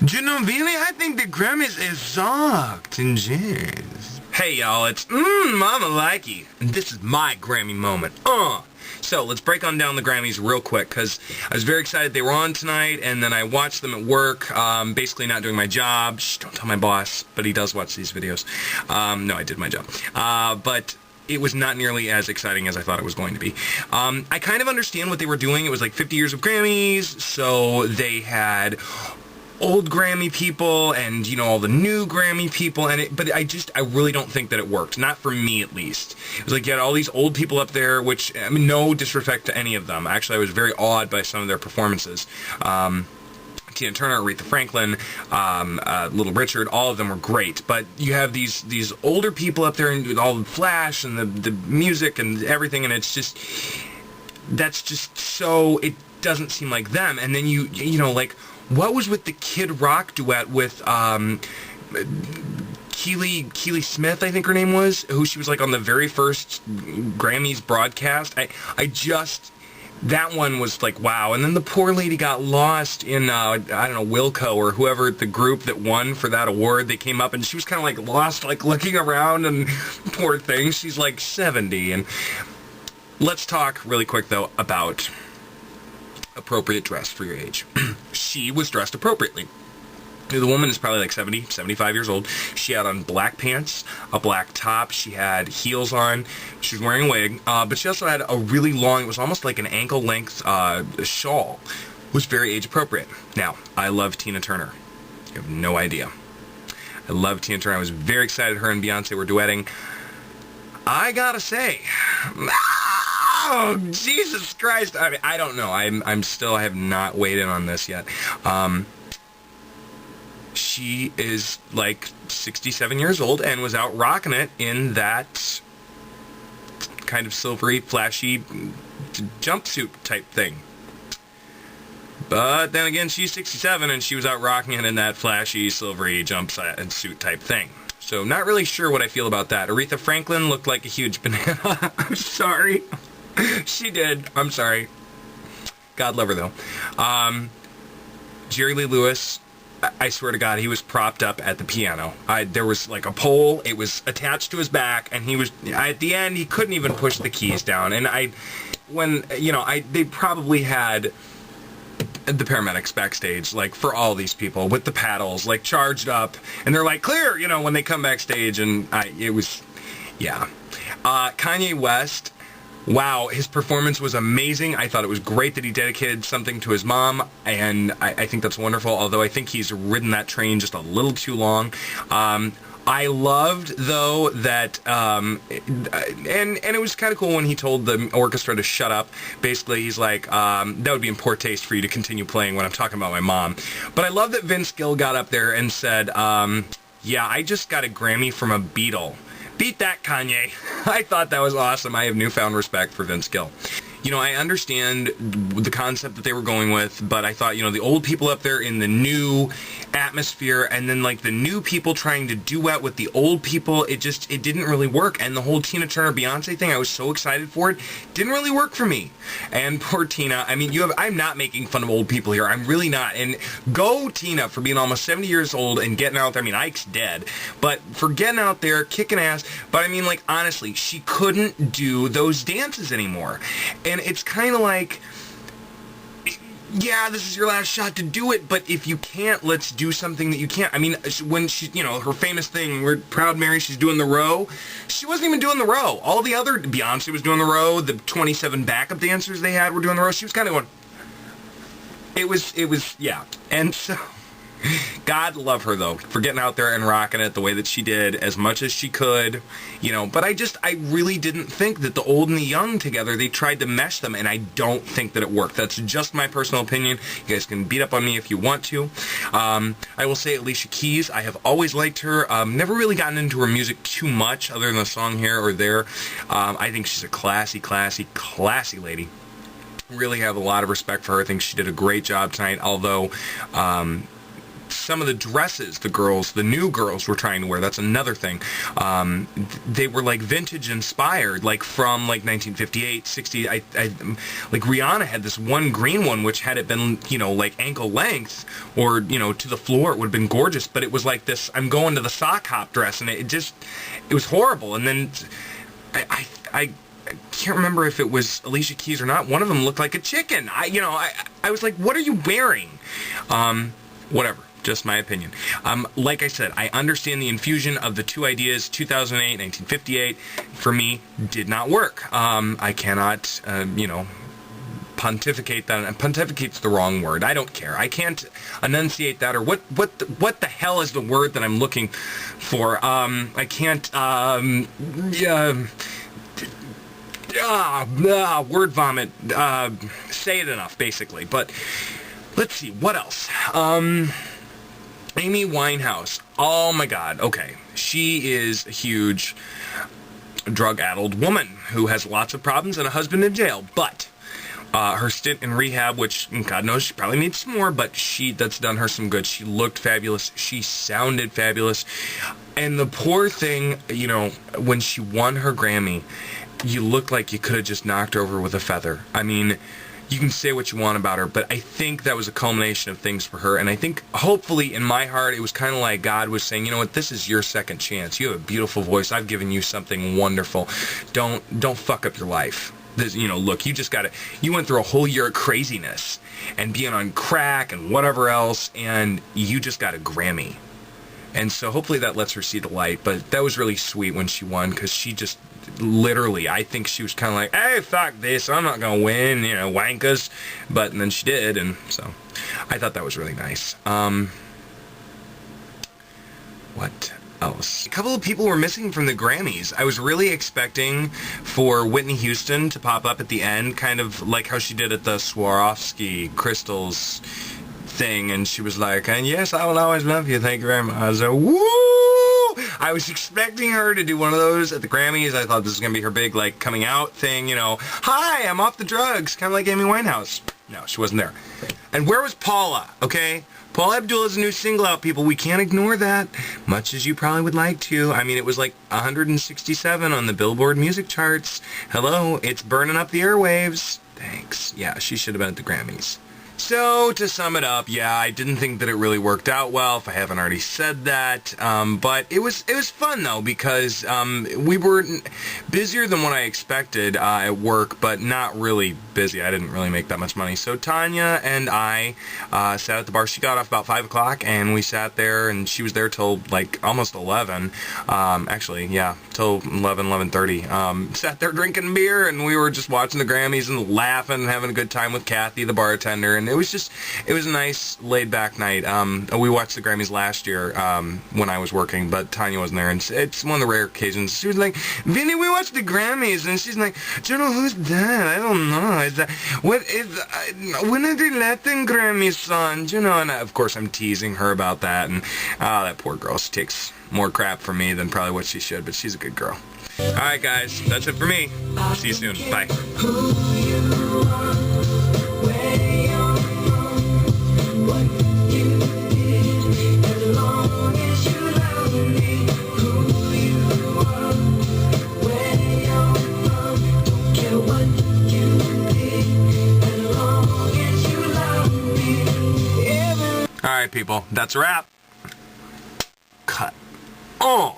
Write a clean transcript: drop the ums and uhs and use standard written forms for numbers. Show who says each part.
Speaker 1: You know, really, I think the Grammys is sucked in jazz. Hey, y'all, it's Mama Likey, and this is my Grammy moment. So, let's break on down the Grammys real quick, because I was very excited they were on tonight, and then I watched them at work, basically not doing my job. Shh, don't tell my boss, but he does watch these videos. No, I did my job. But it was not nearly as exciting as I thought it was going to be. I kind of understand what they were doing. It was like 50 years of Grammys, so they had old Grammy people and, you know, all the new Grammy people, but I really don't think that it worked. Not for me, at least. It was like you had all these old people up there, which, I mean, no disrespect to any of them. Actually, I was very awed by some of their performances. Tina Turner, Aretha Franklin, Little Richard, all of them were great. But you have these older people up there and with all the flash and the music and everything, and it's just, that's just so, it doesn't seem like them. And then you know, like, what was with the Kid Rock duet with Keely Smith, I think her name was, who she was like on the very first Grammys broadcast? That one was like, wow. And then the poor lady got lost in, I don't know, Wilco or whoever, the group that won for that award. They came up and she was kind of like lost, like looking around, and poor thing, she's like 70. And let's talk really quick though about appropriate dress for your age. She was dressed appropriately. The woman is probably like 70, 75 years old. She had on black pants, a black top. She had heels on. She was wearing a wig. But she also had a really long, it was almost like an ankle-length shawl. It was very age-appropriate. Now, I love Tina Turner. You have no idea. I love Tina Turner. I was very excited her and Beyonce were duetting. I gotta say, oh, Jesus Christ. I mean, I don't know. I have not weighed in on this yet. She is like 67 years old and was out rocking it in that kind of silvery, flashy jumpsuit type thing. But then again, she's 67 and she was out rocking it in that flashy, silvery jumpsuit type thing. So not really sure what I feel about that. Aretha Franklin looked like a huge banana. I'm sorry. She did. I'm sorry. God love her, though. Jerry Lee Lewis, I swear to God, he was propped up at the piano. There was like a pole. It was attached to his back, and he was, at the end, he couldn't even push the keys down. And they probably had the paramedics backstage, like, for all these people, with the paddles, like, charged up, and they're like, clear, you know, when they come backstage, and it was, yeah. Kanye West, wow, his performance was amazing. I thought it was great that he dedicated something to his mom, and I think that's wonderful, although I think he's ridden that train just a little too long. I loved, though, that, and it was kind of cool when he told the orchestra to shut up. Basically, he's like, that would be in poor taste for you to continue playing when I'm talking about my mom. But I love that Vince Gill got up there and said, yeah, I just got a Grammy from a Beatle. Beat that, Kanye. I thought that was awesome. I have newfound respect for Vince Gill. You know, I understand the concept that they were going with, but I thought, you know, the old people up there in the new atmosphere, and then, like, the new people trying to duet with the old people, it didn't really work. And the whole Tina Turner Beyonce thing, I was so excited for it, didn't really work for me. And poor Tina, I mean, I'm not making fun of old people here. I'm really not. And go Tina for being almost 70 years old and getting out there. I mean, Ike's dead, but for getting out there, kicking ass. But I mean, like, honestly, she couldn't do those dances anymore. And it's kind of like, yeah, this is your last shot to do it, but if you can't, let's do something that you can't. I mean, when she, you know, her famous thing, we're Proud Mary, she's doing the row. She wasn't even doing the row. All the other, Beyonce was doing the row, the 27 backup dancers they had were doing the row. She was kind of going, it was, yeah. And so, God love her, though, for getting out there and rocking it the way that she did, as much as she could, you know. But I really didn't think that the old and the young together, they tried to mesh them, and I don't think that it worked. That's just my personal opinion. You guys can beat up on me if you want to. I will say Alicia Keys, I have always liked her. Never really gotten into her music too much, other than a song here or there. I think she's a classy lady. Really have a lot of respect for her. I think she did a great job tonight, although, some of the dresses the new girls were trying to wear, that's another thing. They were like vintage inspired, like from like 1958, 60. Like Rihanna had this one green one, which had it been, like ankle length or, to the floor, it would have been gorgeous. But it was like this, I'm going to the sock hop dress, and it was horrible. And then I can't remember if it was Alicia Keys or not. One of them looked like a chicken. I was like, what are you wearing? Whatever. Just my opinion. Like I said, I understand the infusion of the two ideas, 2008, 1958, for me, did not work. I cannot, pontificate that. And pontificate's the wrong word. I don't care. I can't enunciate that, or what the hell is the word that I'm looking for? I can't, word vomit, say it enough, basically. But let's see, what else? Amy Winehouse. Oh my God. Okay. She is a huge drug-addled woman who has lots of problems and a husband in jail. But her stint in rehab, which God knows she probably needs some more, but that's done her some good. She looked fabulous. She sounded fabulous. And the poor thing, when she won her Grammy, you looked like you could have just knocked her over with a feather. I mean, you can say what you want about her, but I think that was a culmination of things for her. And I think, hopefully, in my heart, it was kind of like God was saying, you know what, this is your second chance. You have a beautiful voice. I've given you something wonderful. Don't fuck up your life. Look, you went through a whole year of craziness and being on crack and whatever else, and you just got a Grammy. And so hopefully that lets her see the light. But that was really sweet when she won, because she just literally, I think she was kind of like, hey, fuck this, I'm not going to win, wankas. But and then she did, and so I thought that was really nice. What else? A couple of people were missing from the Grammys. I was really expecting for Whitney Houston to pop up at the end, kind of like how she did at the Swarovski crystals thing, and she was like, and yes, I will always love you, thank you very much. I was like, woo! I was expecting her to do one of those at the Grammys. I thought this was going to be her big, like, coming out thing, hi, I'm off the drugs, kind of like Amy Winehouse. No, she wasn't there. And where was Paula, okay? Paula Abdul has a new single out, people. We can't ignore that, much as you probably would like to. I mean, it was like 167 on the Billboard music charts. Hello, it's burning up the airwaves. Thanks. Yeah, she should have been at the Grammys. So, to sum it up, yeah, I didn't think that it really worked out well, if I haven't already said that, but it was fun, though, because we were busier than what I expected at work, but not really busy. I didn't really make that much money. So Tanya and I sat at the bar. She got off about 5 o'clock, and we sat there, and she was there till, like, almost 11. Actually, yeah, till 11:30. Sat there drinking beer, and we were just watching the Grammys and laughing and having a good time with Kathy, the bartender, and it was a nice laid-back night. We watched the Grammys last year when I was working, but Tanya wasn't there, and it's one of the rare occasions. She was like, Vinny, we watched the Grammys, and she's like, do you know who's that? I don't know. When are the Latin Grammys on? And of course I'm teasing her about that, and that poor girl, she takes more crap from me than probably what she should, but she's a good girl. Alright guys, that's it for me. See you soon. Bye. Alright people, that's a wrap. Cut. Oh!